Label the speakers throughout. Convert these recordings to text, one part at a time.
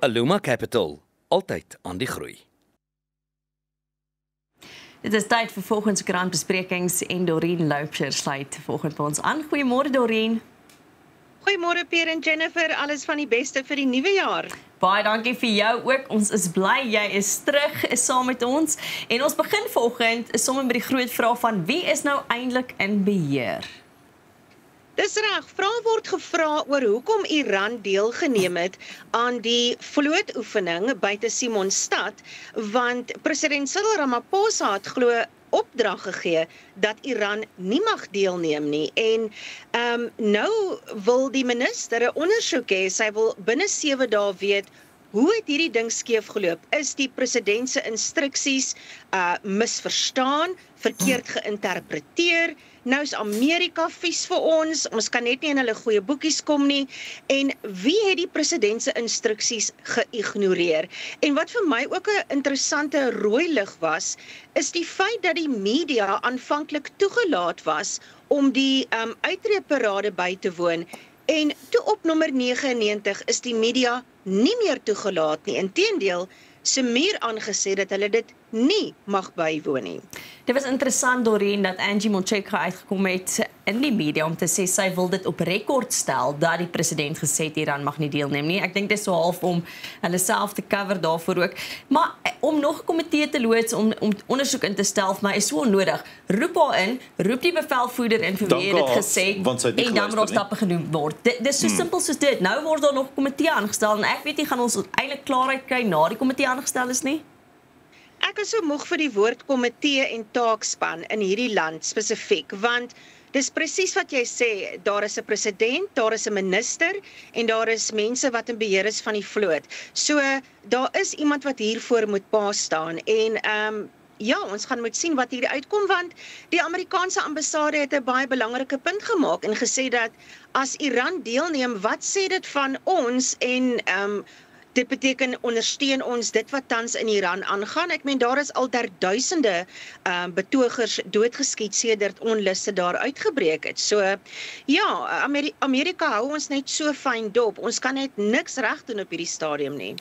Speaker 1: Aluma Capital, altyd aan die groei.
Speaker 2: Dit is tyd vir volgende krantbesprekings en Doreen Loubser sluit volgende by ons aan. Goeiemôre Doreen.
Speaker 3: Goeiemôre Pierre en Jennifer, alles van die beste vir die nuwe jaar.
Speaker 2: Baie dankie vir jou ook. Ons is bly jy is terug, is saam met ons. En ons begin vanoggend sommer met die groot vraag van wie is nou eintlik in beheer?
Speaker 3: Dis reg, vrae word gevra oor hoekom Iran deelgeneem het aan die vlootoefening buite Simonstad, want president Cyril Ramaphosa het glo opdrag gegee dat Iran nie mag deelneem nie. En nou wil die minister 'n ondersoek hê. Sy wil binne 7 dae weet hoe het hierdie ding skeef geloop? Is die president se instruksies misverstaan, verkeerd geïnterpreteer? Nou is Amerika vies vir ons. Ons kan net nie in hulle goeie boekies kom nie. En wie het die president se instruksies geïgnoreer? En wat vir my ook 'n interessante rooi lig was, is die feit dat die media aanvanklik toegelaat was om die uitreeparade by te woon. En toe op nommer 99 is die media nie meer toegelaat nie. Inteendeel, Samir aangesê dat hulle dit nie mag bywoon nie.
Speaker 2: Dit was interessant Doreen dat Angie Motshekga uitgekom het in die media om te sê sy wil dit op rekord stel dat die president gesê het Iran mag nie deelneem nie. Ek dink dit is so half om hulle self te cover daarvoor ook. Maar om nog 'n komitee te loods om ondersoek in te stel vir my is so onnodig. Roep haar in, roep die bevelvoerder in vir wie dit gesê en dan moet stappe genoem word. Dit is so simpel soos dit. Nou word daar nog 'n komitee aangestel en ek weet nie gaan ons eintlik klaarheid kry na die komitee aangestel is nie.
Speaker 3: Ek is so moeg vir die woord komitee en taakspan in hierdie land spesifiek, want dis presies wat jy sê, daar is 'n president, daar is 'n minister en daar is mense wat in beheer is van die vloot. So daar is iemand wat hiervoor moet pa staan en ja, ons gaan moet sien wat hier uitkom, want die Amerikaanse ambassade het 'n baie belangrike punt gemaak en gesê dat as Iran deelneem, wat sê dit van ons en dit beteken ondersteun ons dit wat tans in Iran aangaan. Ek meen daar is al duisende betogers doodgeskiet sedert onluste daar uitgebreek het. So ja, Amerika hou ons net so fyn dop. Ons kan net niks reg doen op hierdie stadium nie.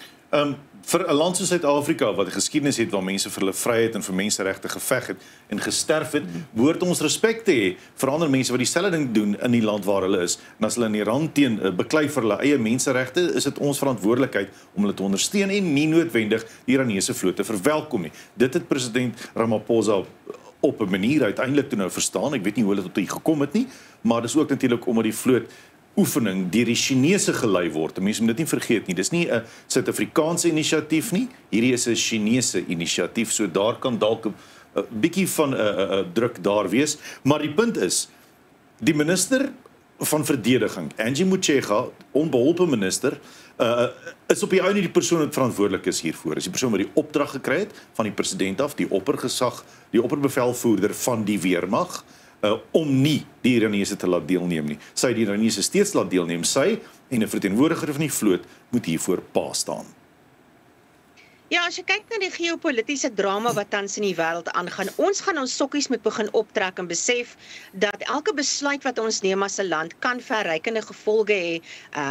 Speaker 4: Vir 'n land soos Suid-Afrika wat 'n geskiedenis het waar mense vir hulle vryheid en vir menseregte geveg het en gesterf het, behoort ons respek te hê vir ander mense wat dieselfde ding doen in die land waar hulle is. En as hulle in Iran beklei vir hulle eie menseregte, is dit ons verantwoordelikheid om hulle te ondersteun en nie noodwendig die Iranese vloot te verwelkom nie. Dit het president Ramaphosa op 'n manier uiteindelik toe nou verstaan. Ek weet nie hoe hulle tot hier gekom het nie, maar dis ook natuurlik omdat die vloot oefening deur die Chinese gelei word. Mense moet dit nie vergeet nie. Dis nie 'n Suid-Afrikaanse inisiatief nie. Hierdie is 'n Chinese inisiatief. So daar kan dalk 'n bietjie van 'n druk daar wees, maar die punt is die minister van verdediging, Angie Motshekga, onbeholpe minister, is op die ou nie die persoon wat verantwoordelik is hiervoor. Is die persoon wat die opdrag gekry het van die president af, die oppergesag, die opperbevelvoerder van die weermag, om nie die Iranese te laat deelneem nie. Sy die Iranese steeds laat deelneem. Sy en 'n verteenwoordiger van die vloot moet hiervoor pa staan.
Speaker 3: Ja, as jy kyk na die geopolitiese drama wat tans in die wêreld aangaan, ons gaan ons sokkies moet begin optrek en besef dat elke besluit wat ons neem as 'n land kan verrykende gevolge hê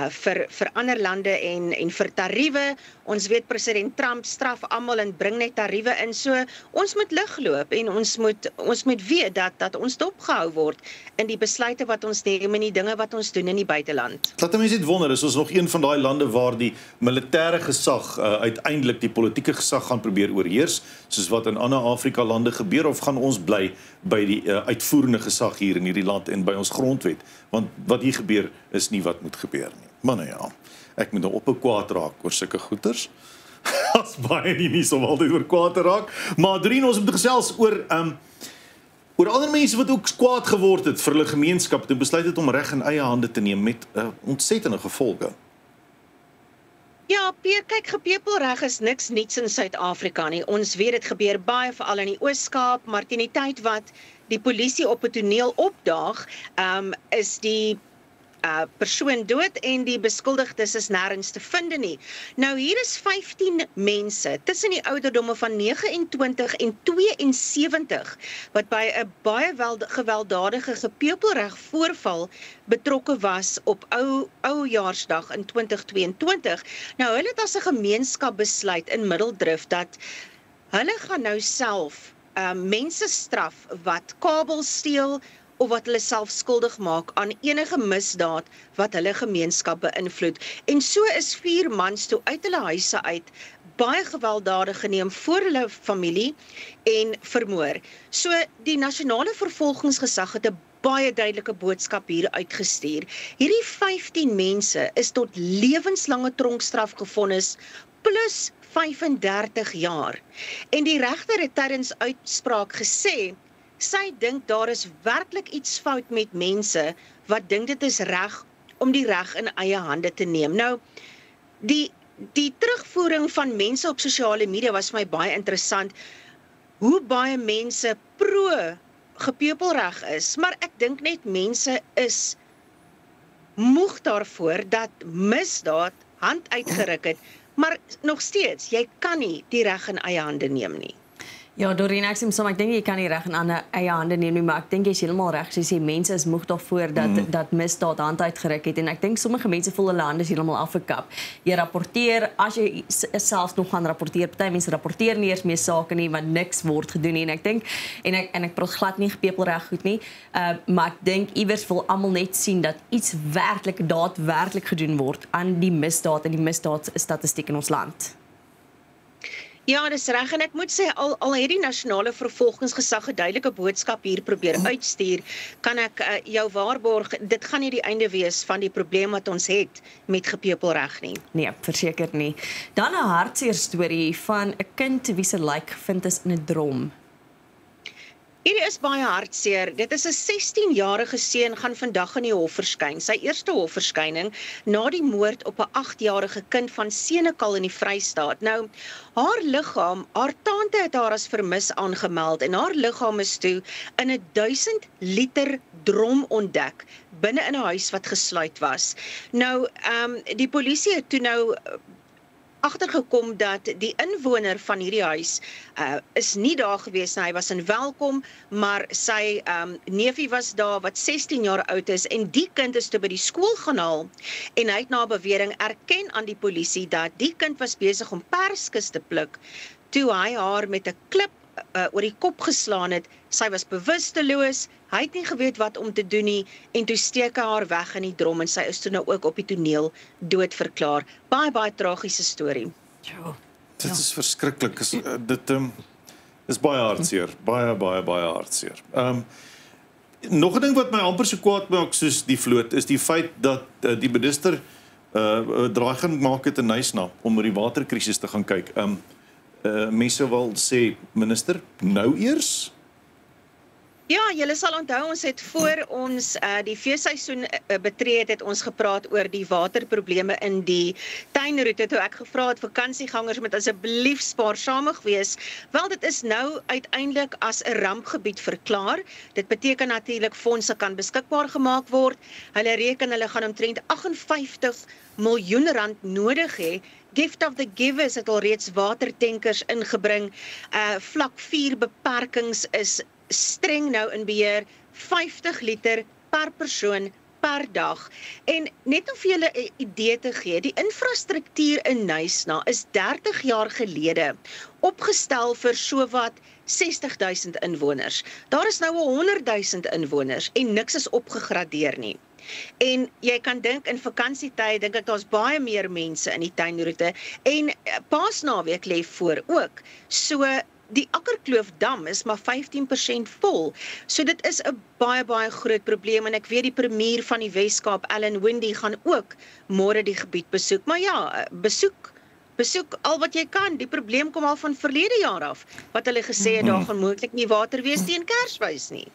Speaker 3: vir ander lande en vir tariewe. Ons weet president Trump straf almal en bring net tariewe in. So ons moet lig loop en ons moet weet dat ons dopgehou word in die besluite wat ons neem en die dinge wat ons doen in die buiteland.
Speaker 4: Laat mense net wonder, is ons nog een van daai lande waar die militêre gesag uiteindelik die politieke gesag gaan probeer oorheers, soos wat in ander Afrika lande gebeur, of gaan ons bly by die uitvoerende gesag hier in hierdie land en by ons grondwet? Want wat hier gebeur is nie wat moet gebeur nie. Maar nou ja, ek moet nou op 'n kwaad raak oor sulke goeters. As baie nie om altyd oor kwaad te raak, maar Doreen, ons moet gesels oor ander mense wat ook kwaad geword het vir hulle gemeenskap en besluit het om reg in eie hande te neem met ontsettende gevolge.
Speaker 3: Ja, Pierre, kyk, gepepelreg is niks niets in Suid-Afrika nie. Ons weet dit gebeur baie veral in die Oos-Kaap, maar teen die tyd wat die polisie op 'n toneel opdaag, is die persoon dood en die beskuldigdes is nêrens te vind nie. Nou hier is 15 mense tussen die ouderdomme van 29 en 72 wat by 'n baie gewelddadige gepeupelreg voorval betrokke was op Oujaarsdag in 2022. Nou hulle het as 'n gemeenskap besluit in Middeldrift dat hulle gaan nou self mense straf wat kabels steel of wat hulle self skuldig maak aan enige misdaad wat hulle gemeenskap beïnvloed. En so is 4 mans toe uit hulle huise uit baie gewelddadig geneem voor hulle familie en vermoor. So die nasionale vervolgingsgesag het 'n baie duidelike boodskap hier uitgestuur. Hierdie 15 mense is tot lewenslange tronkstraf gevonnis plus 35 jaar. En die regter het tydens uitspraak gesê, sy dink daar is werklik iets fout met mense wat dink dit is reg om die reg in eie hande te neem. Nou, die terugvoering van mense op sosiale media was vir my baie interessant, hoe baie mense pro-gepeupelreg is, maar ek dink net mense is moeg daarvoor dat misdaad hand uitgeruk het, maar nog steeds, jy kan nie die reg in eie hande neem nie.
Speaker 2: Ja, Doreen, ek dink jy kan nie reg in eie hande neem nie, maar ek dink jy is heeltemal reg, as jy sê, mense is moeg daarvoor dat misdaad hand uitgeruk het, en ek dink sommige mense voel hulle hande is heeltemal afgekap. Jy rapporteer, as jy selfs nog gaan rapporteer, party mense rapporteer nie eers meer sake nie, want niks word gedoen nie, en ek dink, en ek praat glad nie gepeupelreg goed nie, maar ek dink iewers wil almal net sien dat iets daadwerklik gedoen word aan die misdaad en die misdaadstatistiek in ons land.
Speaker 3: Ja, dis reg, en ek moet sê, al het die nasionale vervolgingsgesag 'n duidelike boodskap hier probeer uitstuur, kan ek jou waarborg, dit gaan nie die einde wees van die probleem wat ons het met gepeupelreg nie.
Speaker 2: Nee, verseker nie. Dan 'n hartseer storie van 'n kind wie se lijk gevind is in 'n drom.
Speaker 3: Hierdie is baie hartseer. Dit is 'n 16-jarige seun gaan vandag in die hof verskyn. Sy eerste hofverskyning na die moord op 'n 8-jarige kind van Senekal in die Vrystaat. Nou, haar tante het haar as vermis aangemeld en haar liggaam is toe in 'n 1000 liter drom ontdek binne in 'n huis wat gesluit was. Nou, die polisie het toe nou agtergekom dat die inwoner van hierdie huis is nie daar gewees nie. Hy was in Welkom, maar sy neefie was daar wat 16 jaar oud is en die kind is toe by die skool gaan haal en hy het na bewering erken aan die polisie dat die kind was besig om perskes te pluk toe hy haar met 'n klip oor die kop geslaan het. Sy was bewusteloos, hy het nie geweet wat om te doen nie en toe steek hy haar weg in die drom en sy is toe nou ook op die toneel dood verklaar. Baie tragiese storie.
Speaker 2: Ja.
Speaker 4: Dit is verskriklik. Dit is baie hartseer. Baie hartseer. Nog 'n ding wat my amper so kwaad maak soos die vloot is die feit dat die minister draai gaan maak het in Nysna om oor die waterkrisis te gaan kyk. Mense wil sê, minister, nou eers?
Speaker 3: Ja, julle sal onthou, ons het voor ons die feesseisoen betree het ons gepraat oor die waterprobleme in die tuinroete, toe ek gevra het vakansiegangers moet asseblief spaarsamig wees. Wel, dit is nou uiteindelik as 'n rampgebied verklaar. Dit beteken natuurlik fondse kan beskikbaar gemaak word. Hulle reken hulle gaan omtrent 58 miljoen rand nodig hê. Gift of the Givers het al reeds watertankers ingebring. Vlak 4 beperkings is streng nou in beheer, 50 liter per persoon per dag. En net om vir julle 'n idee te gee, die infrastruktuur in Nysna is 30 jaar gelede opgestel vir sowat 60,000 inwoners. Daar is nou 100,000 inwoners en niks is opgegradeer nie. En jy kan dink in vakansietyd, dink ek daar's baie meer mense in die tuinroete en Paasnaweek lê voor ook. So die Akkerkloofdam is maar 15% vol. So dit is 'n baie groot probleem en ek weet die premier van die Weskaap, Alan Windey, gaan ook môre die gebied besoek. Maar ja, besoek al wat jy kan. Die probleem kom al van verlede jaar af, wat hulle gesê het, daar gaan moontlik nie water wees teen Kersfees nie.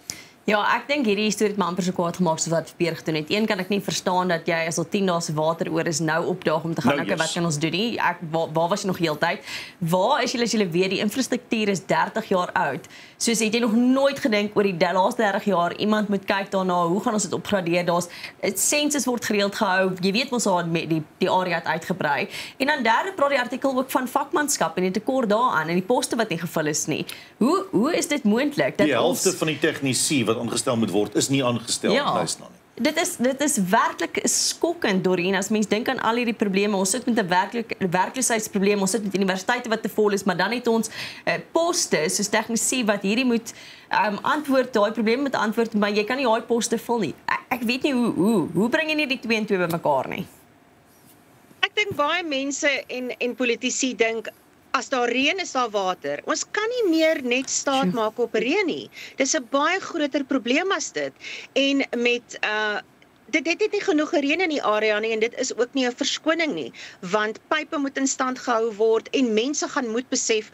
Speaker 2: Ja, ek dink hierdie storie het my amper so kwaad gemaak soos wat Pierre gedoen het. Een kan ek nie verstaan dat jy as al 10 dae se water oor is nou opdaag om te gaan kyk wat kan ons doen nie. Waar was jy nog heeltyd? Waar is julle as julle weet die infrastruktuur is 30 jaar oud. Soos het jy nog nooit gedink oor die laaste 30 jaar iemand moet kyk daarna, hoe gaan ons dit opgradeer? Daar's sensus word gereeld gehou. Jy weet mos al die area het uitgebrei. En dan derde praat die artikel ook van vakmanskap en die tekort daaraan en die poste wat nie gevul is nie. Hoe is dit moontlik dat
Speaker 4: die helfte van die tegnisie wat aangestel moet word is nie aangestel luister nou nie.
Speaker 2: Dit is werklik skokkend, Dorien, as mens dink aan al hierdie probleme. Ons sit met 'n werkloosheidsprobleem, ons sit met universiteite wat te vol is, maar dan het ons poste soos tegnisie wat hierdie moet antwoord, daai probleem moet antwoord, maar jy kan nie daai poste vul nie. Ek weet nie hoe bring jy nie die twee en twee bymekaar nie?
Speaker 3: Ek dink baie mense en politici dink as daar reën is daar water. Ons kan nie meer net staat maak op reën nie. Dis 'n baie groter probleem as dit. En met dit het nie genoeg gereën in die area nie en dit is ook nie 'n verskoning nie, want pype moet in stand gehou word en mense gaan moet besef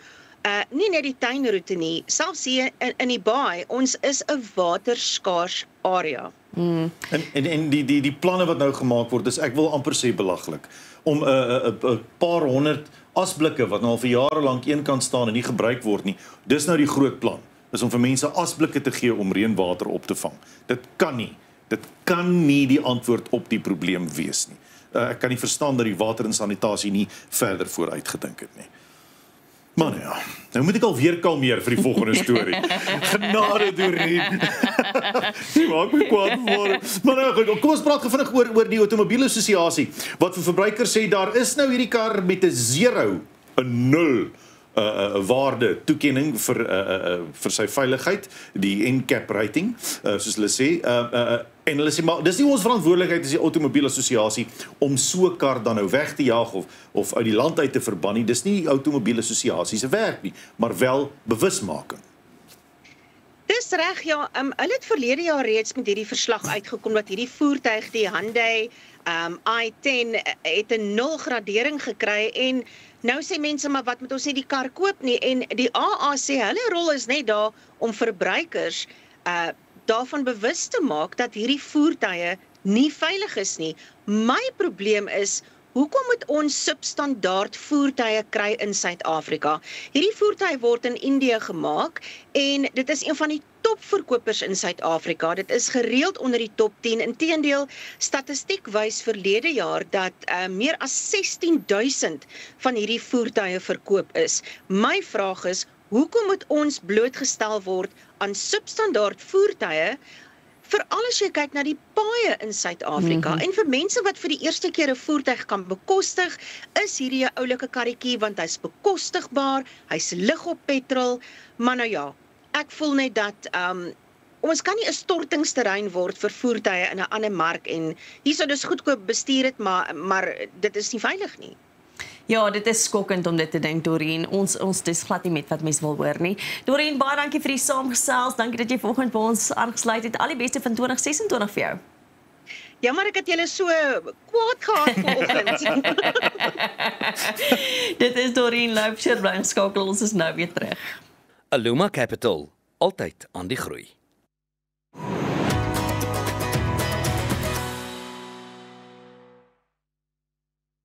Speaker 3: nie net die tuinroete nie, selfs hier in die baai, ons is 'n waterskaars area.
Speaker 4: En die planne wat nou gemaak word, is ek wil amper sê belaglik om 'n paar honderd asblikke wat nou al vir jare lank een kant staan en nie gebruik word nie. Dis nou die groot plan. Dis om vir mense asblikke te gee om reënwater op te vang. Dit kan nie. Dit kan nie die antwoord op die probleem wees nie. Ek kan nie verstaan dat die water en sanitasie nie verder vooruit gedink het nie. Maar nou ja, nou moet ek alweer kalmeer vir die volgende storie. Genade Dorien. Die maak my kwaad voor. Maar nou goed, kom ons praat vinnig oor die outomobielassosiasie. Wat vir verbruikers sê, daar is nou hierdie kar met 'n 0, 'n 0 waarde toekenning vir sy veiligheid, die NCAP rating, soos hulle sê, en hulle sê maar dis nie ons verantwoordelikheid as die outomobielassosiasie om so 'n kar dan nou weg te jaag of uit die land uit te verban nie. Dis nie die outomobielassosiasie se werk nie, maar wel bewusmaking.
Speaker 3: Dis reg, ja, hulle het verlede jaar reeds met hierdie verslag uitgekom dat hierdie voertuig, die Hyundai i10 het 'n 0 gradering gekry en nou sê mense maar wat moet ons nie die kar koop nie en die AA sê hulle rol is net daar om verbruikers daarvan bewus te maak dat hierdie voertuie nie veilig is nie. My probleem is hoekom moet ons substandaard voertuie kry in Suid-Afrika? Hierdie voertuie word in Indië gemaak en dit is een van die topverkopers in Suid-Afrika. Dit is gereeld onder die top 10. Inteendeel, statistiek wys verlede jaar dat meer as 16,000 van hierdie voertuie verkoop is. My vraag is, hoekom moet ons blootgestel word aan substandaard voertuie, veral as jy kyk na die paaie in Suid-Afrika en vir mense wat vir die eerste keer 'n voertuig kan bekostig, is hierdie 'n oulike karretjie want hy's bekostigbaar, hy's lig op petrol, maar nou ja, ek voel net dat ons kan nie 'n stortingsterrein word vir voertuie in 'n ander mark en hier sou dus goedkoop bestuur het, maar dit is nie veilig nie.
Speaker 2: Ja, dit is skokkend om dit te dink, Dorien. Ons dis glad nie met wat mense wil hoor nie. Dorien, baie dankie vir die saamgesels. Dankie dat jy vanoggend by ons aangesluit het. Al die beste van 2026 vir jou.
Speaker 3: Ja, maar ek het julle so kwaad gehad vanoggend.
Speaker 2: Dit is Dorien Loubser, bly ingeskakel. Ons is nou weer terug.
Speaker 1: Aluma Capital, altyd aan die groei.